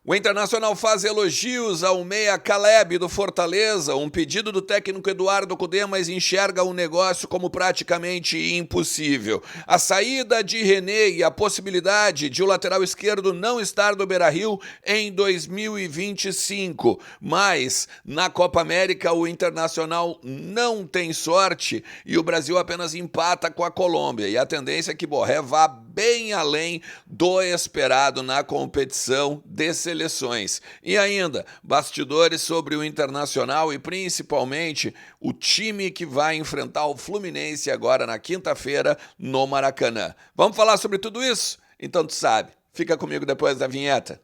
O Internacional faz elogios ao meia Caleb do Fortaleza, um pedido do técnico Eduardo Cudê, mas enxerga o negócio como praticamente impossível. A saída de René e a possibilidade de o lateral esquerdo não estar no Beira-Rio em 2025. Mas na Copa América o Internacional não tem sorte e o Brasil apenas empata com a Colômbia. E a tendência é que Borré vá bem além do esperado na competição de seleções. E ainda, bastidores sobre o Internacional e principalmente o time que vai enfrentar o Fluminense agora na quinta-feira no Maracanã. Vamos falar sobre tudo isso? Então tu sabe, fica comigo depois da vinheta.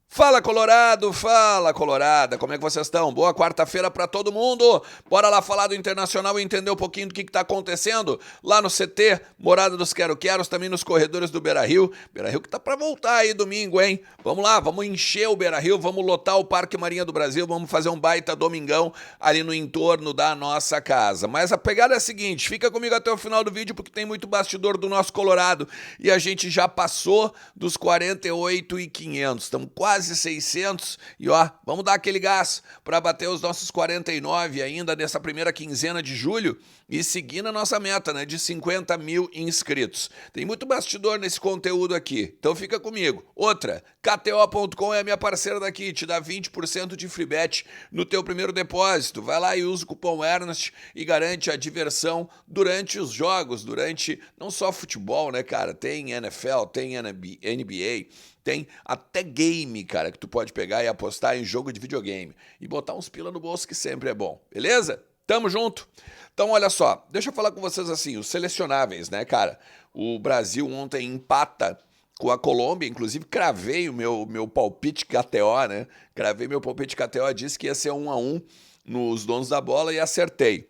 Fala Colorado, fala Colorada, como é que vocês estão? Boa quarta-feira para todo mundo. Bora lá falar do Internacional e entender um pouquinho do que está acontecendo lá no CT, Morada dos Quero-Queros, também nos corredores do Beira-Rio. Beira-Rio que tá para voltar aí domingo, hein? Vamos lá, vamos encher o Beira-Rio, vamos lotar o Parque Marinha do Brasil, vamos fazer um baita domingão ali no entorno da nossa casa. Mas a pegada é a seguinte, fica comigo até o final do vídeo porque tem muito bastidor do nosso Colorado e a gente já passou dos 48.500, estamos quase 600 e ó, vamos dar aquele gás para bater os nossos 49 ainda nessa primeira quinzena de julho e seguir na nossa meta, né, de 50 mil inscritos. Tem muito bastidor nesse conteúdo aqui, então fica comigo. Outra, KTO.com é a minha parceira daqui, te dá 20% de free bet no teu primeiro depósito. Vai lá e usa o cupom Ernest e garante a diversão durante os jogos, durante não só futebol, né, cara, tem NFL, tem NBA, tem até game, cara, que tu pode pegar e apostar em jogo de videogame e botar uns pila no bolso que sempre é bom, beleza? Tamo junto? Então, olha só, deixa eu falar com vocês assim, os selecionáveis, né, cara? O Brasil ontem empata com a Colômbia, inclusive cravei o meu palpite KTO, né? Cravei meu palpite KTO, disse que ia ser 1-1 nos donos da bola e acertei.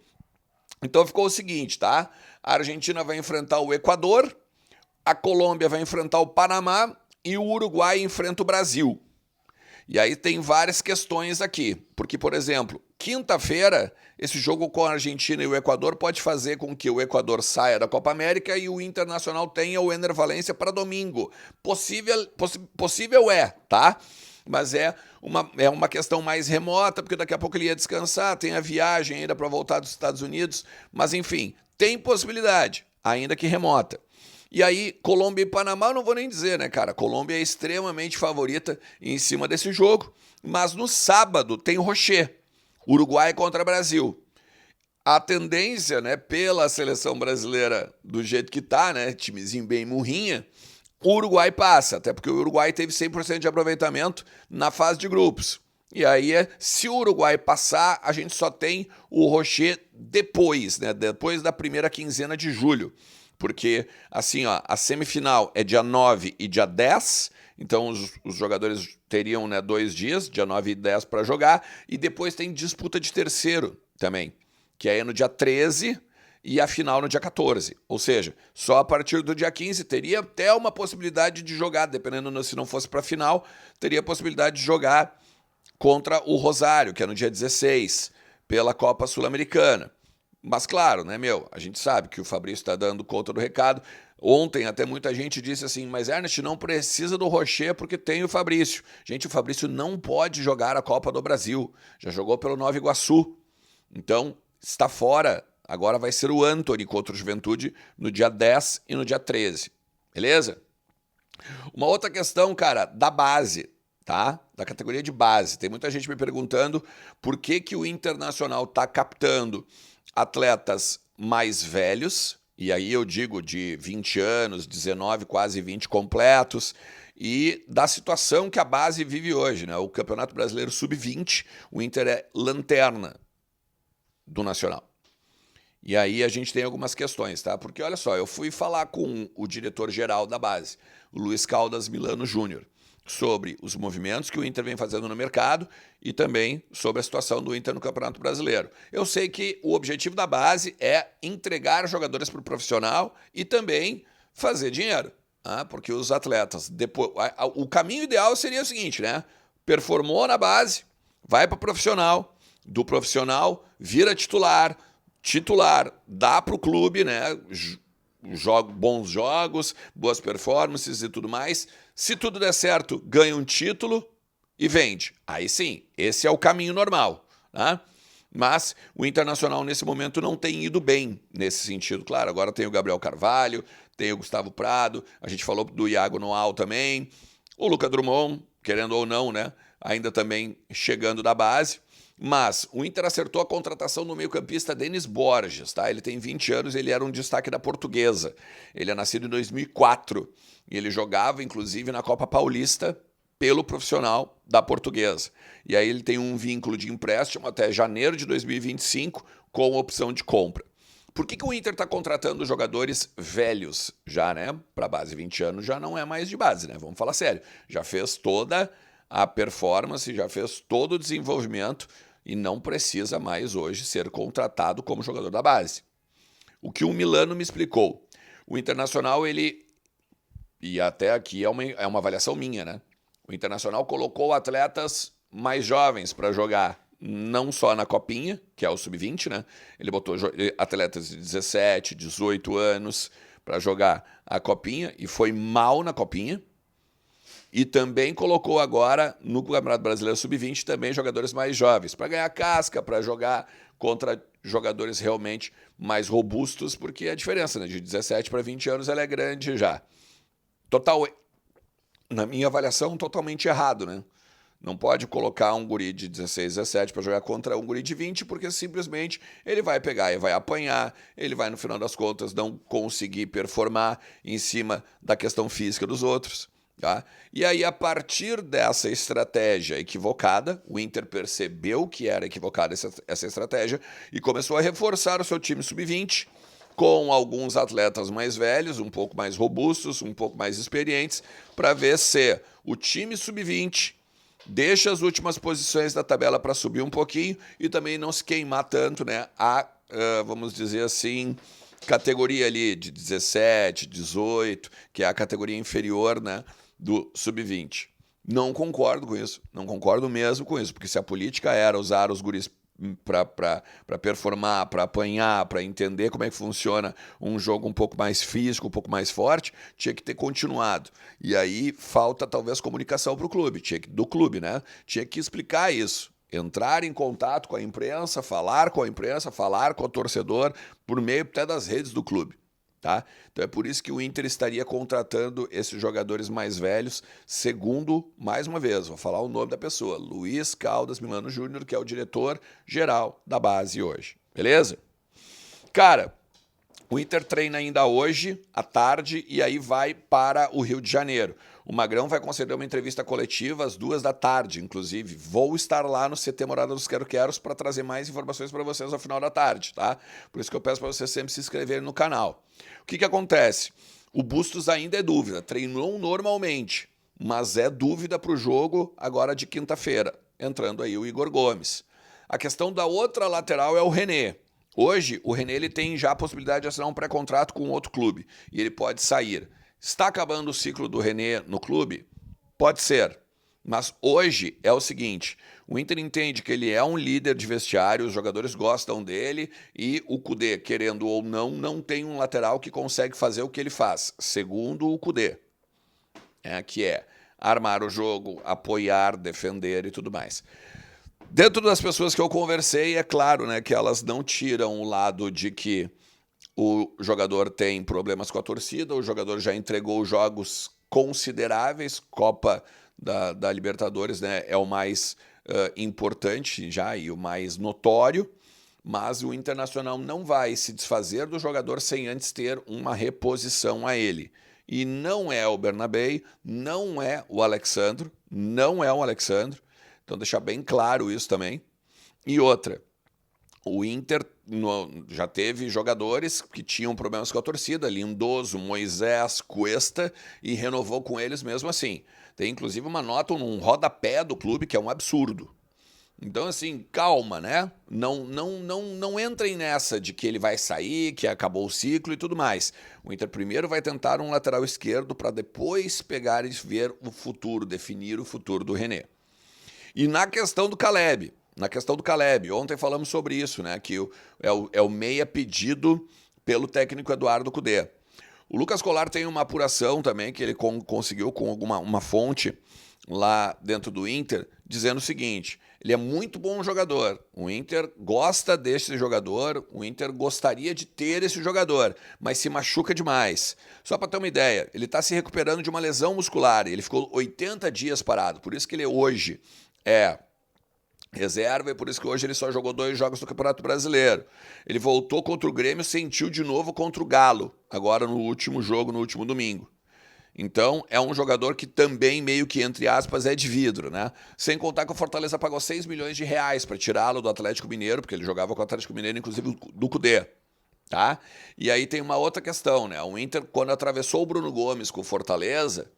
Então ficou o seguinte, tá? A Argentina vai enfrentar o Equador, a Colômbia vai enfrentar o Panamá e o Uruguai enfrenta o Brasil. E aí tem várias questões aqui, porque, por exemplo, quinta-feira, esse jogo com a Argentina e o Equador pode fazer com que o Equador saia da Copa América e o Internacional tenha o Ener Valencia para domingo. Possível é, tá? Mas é uma questão mais remota, porque daqui a pouco ele ia descansar, tem a viagem ainda para voltar dos Estados Unidos, mas enfim, tem possibilidade, ainda que remota. E aí, Colômbia e Panamá, eu não vou nem dizer, né, cara? Colômbia é extremamente favorita em cima desse jogo, mas no sábado tem o Rocher, Uruguai contra Brasil. A tendência, né, pela seleção brasileira do jeito que tá, né, timezinho bem murrinha, o Uruguai passa, até porque o Uruguai teve 100% de aproveitamento na fase de grupos. E aí, se o Uruguai passar, a gente só tem o Rocher depois, né, depois da primeira quinzena de julho. Porque, assim, ó, a semifinal é dia 9 e dia 10, então os jogadores teriam, né, 2 dias, dia 9 e 10 para jogar, e depois tem disputa de terceiro também, que é no dia 13 e a final no dia 14. Ou seja, só a partir do dia 15 teria até uma possibilidade de jogar, dependendo se não fosse para a final, teria a possibilidade de jogar contra o Rosário, que é no dia 16, pela Copa Sul-Americana. Mas claro, né, a gente sabe que o Fabrício está dando conta do recado. Ontem até muita gente disse assim, mas Ernest não precisa do Rocher porque tem o Fabrício. Gente, o Fabrício não pode jogar a Copa do Brasil. Já jogou pelo Nova Iguaçu. Então, está fora. Agora vai ser o Antony contra o Juventude no dia 10 e no dia 13. Beleza? Uma outra questão, cara, da base, tá? Da categoria de base. Tem muita gente me perguntando por que o Internacional está captando atletas mais velhos, e aí eu digo de 20 anos, 19, quase 20 completos, e da situação que a base vive hoje, né? O Campeonato Brasileiro Sub-20, o Inter é lanterna do Nacional. E aí a gente tem algumas questões, tá? Porque olha só, eu fui falar com o diretor-geral da base, o Luiz Caldas Milano Júnior, sobre os movimentos que o Inter vem fazendo no mercado e também sobre a situação do Inter no Campeonato Brasileiro. Eu sei que o objetivo da base é entregar jogadores para o profissional e também fazer dinheiro, né? Porque os atletas, depois, o caminho ideal seria o seguinte, né? Performou na base, vai para o profissional, do profissional, vira titular, dá para o clube, né? Bons jogos, boas performances e tudo mais. Se tudo der certo, ganha um título e vende. Aí sim, esse é o caminho normal, né? Mas o Internacional nesse momento não tem ido bem nesse sentido. Claro, agora tem o Gabriel Carvalho, tem o Gustavo Prado, a gente falou do Iago Noal também, o Lucas Drummond, querendo ou não, né? Ainda também chegando da base. Mas o Inter acertou a contratação do meio-campista Denis Borges, tá? Ele tem 20 anos, ele era um destaque da Portuguesa. Ele é nascido em 2004 e ele jogava, inclusive, na Copa Paulista pelo profissional da Portuguesa. E aí ele tem um vínculo de empréstimo até janeiro de 2025 com opção de compra. Por que o Inter está contratando jogadores velhos já, né? Para base, 20 anos já não é mais de base, né? Vamos falar sério. Já fez toda a performance, já fez todo o desenvolvimento e não precisa mais hoje ser contratado como jogador da base. O que o Milano me explicou. O Internacional, e até aqui é uma avaliação minha, né? O Internacional colocou atletas mais jovens para jogar, não só na Copinha, que é o Sub-20, né? Ele botou atletas de 17, 18 anos para jogar a Copinha e foi mal na Copinha. E também colocou agora no Campeonato Brasileiro Sub-20 também jogadores mais jovens, para ganhar casca, para jogar contra jogadores realmente mais robustos, porque a diferença, né, de 17 para 20 anos ela é grande já. Total, na minha avaliação, totalmente errado, né? Não pode colocar um guri de 16, 17 para jogar contra um guri de 20, porque simplesmente ele vai pegar e vai apanhar, ele vai, no final das contas, não conseguir performar em cima da questão física dos outros. Tá? E aí, a partir dessa estratégia equivocada, o Inter percebeu que era equivocada essa estratégia e começou a reforçar o seu time sub-20 com alguns atletas mais velhos, um pouco mais robustos, um pouco mais experientes, para ver se o time sub-20 deixa as últimas posições da tabela para subir um pouquinho e também não se queimar tanto, né? Vamos dizer assim, categoria ali de 17, 18, que é a categoria inferior, né, do sub-20. Não concordo com isso, não concordo mesmo com isso, porque se a política era usar os guris para performar, para apanhar, para entender como é que funciona um jogo um pouco mais físico, um pouco mais forte, tinha que ter continuado. E aí falta talvez comunicação para o clube, do clube, né? Tinha que explicar isso. Entrar em contato com a imprensa, falar com o torcedor, por meio até das redes do clube. Tá? Então é por isso que o Inter estaria contratando esses jogadores mais velhos, segundo, mais uma vez, vou falar o nome da pessoa, Luiz Caldas Milano Júnior, que é o diretor-geral da base hoje. Beleza? Cara, o Inter treina ainda hoje, à tarde, e aí vai para o Rio de Janeiro. O Magrão vai conceder uma entrevista coletiva às 2h, inclusive. Vou estar lá no CT Morada dos Quero-Queros para trazer mais informações para vocês ao final da tarde, tá? Por isso que eu peço para vocês sempre se inscreverem no canal. O que acontece? O Bustos ainda é dúvida, treinou normalmente, mas é dúvida para o jogo agora de quinta-feira, entrando aí o Igor Gomes. A questão da outra lateral é o René. Hoje, o René ele tem já a possibilidade de assinar um pré-contrato com outro clube e ele pode sair. Está acabando o ciclo do René no clube? Pode ser. Mas hoje é o seguinte, o Inter entende que ele é um líder de vestiário, os jogadores gostam dele e o Kudê, querendo ou não, não tem um lateral que consegue fazer o que ele faz, segundo o Kudê, que é armar o jogo, apoiar, defender e tudo mais. Dentro das pessoas que eu conversei, é claro, né, que elas não tiram o lado de que o jogador tem problemas com a torcida, o jogador já entregou jogos consideráveis, Copa da Libertadores, né, é o mais importante já e o mais notório, mas o Internacional não vai se desfazer do jogador sem antes ter uma reposição a ele. E não é o Bernabei, não é o Alexandro, então deixar bem claro isso também. E outra, o Inter já teve jogadores que tinham problemas com a torcida, Lindoso, Moisés, Cuesta, e renovou com eles mesmo assim. Tem inclusive uma nota, um rodapé do clube que é um absurdo. Então, assim, calma, né? Não entrem nessa de que ele vai sair, que acabou o ciclo e tudo mais. O Inter primeiro vai tentar um lateral esquerdo para depois pegar e ver o futuro, definir o futuro do René. E na questão do Caleb, na questão do Caleb. Ontem falamos sobre isso, né? Que é o meia pedido pelo técnico Eduardo Cudê. O Lucas Colar tem uma apuração também que ele conseguiu com uma fonte lá dentro do Inter, dizendo o seguinte: ele é muito bom jogador, o Inter gosta desse jogador, o Inter gostaria de ter esse jogador, mas se machuca demais. Só para ter uma ideia, ele está se recuperando de uma lesão muscular, ele ficou 80 dias parado, por isso que ele hoje é reserva e por isso que hoje ele só jogou 2 jogos do Campeonato Brasileiro. Ele voltou contra o Grêmio, sentiu de novo contra o Galo, agora no último jogo, no último domingo. Então, é um jogador que também, meio que, entre aspas, é de vidro, né? Sem contar que o Fortaleza pagou 6 milhões de reais para tirá-lo do Atlético Mineiro, porque ele jogava com o Atlético Mineiro, inclusive do Cudê, tá? E aí tem uma outra questão, né? O Inter, quando atravessou o Bruno Gomes com o Fortaleza,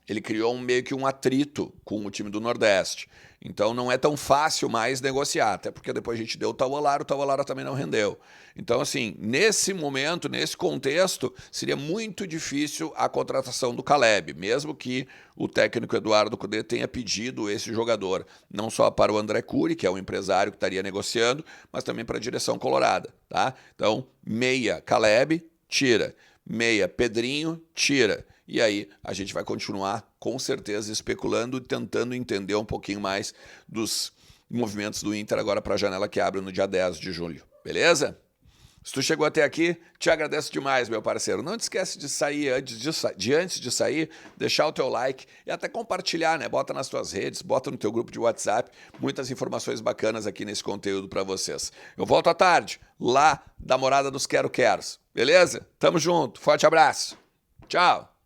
ele criou meio que um atrito com o time do Nordeste. Então não é tão fácil mais negociar, até porque depois a gente deu o Taualara também não rendeu. Então, assim, nesse momento, nesse contexto, seria muito difícil a contratação do Caleb, mesmo que o técnico Eduardo Cudê tenha pedido esse jogador, não só para o André Curi, que é o empresário que estaria negociando, mas também para a direção colorada, tá? Então, meia Caleb, tira. Meia Pedrinho, tira. E aí a gente vai continuar, com certeza, especulando e tentando entender um pouquinho mais dos movimentos do Inter agora para a janela que abre no dia 10 de julho. Beleza? Se tu chegou até aqui, te agradeço demais, meu parceiro. Não te esquece de sair, antes de sair, deixar o teu like e até compartilhar, né? Bota nas tuas redes, bota no teu grupo de WhatsApp. Muitas informações bacanas aqui nesse conteúdo para vocês. Eu volto à tarde, lá da Morada dos Quero-Queros. Beleza? Tamo junto. Forte abraço. Tchau.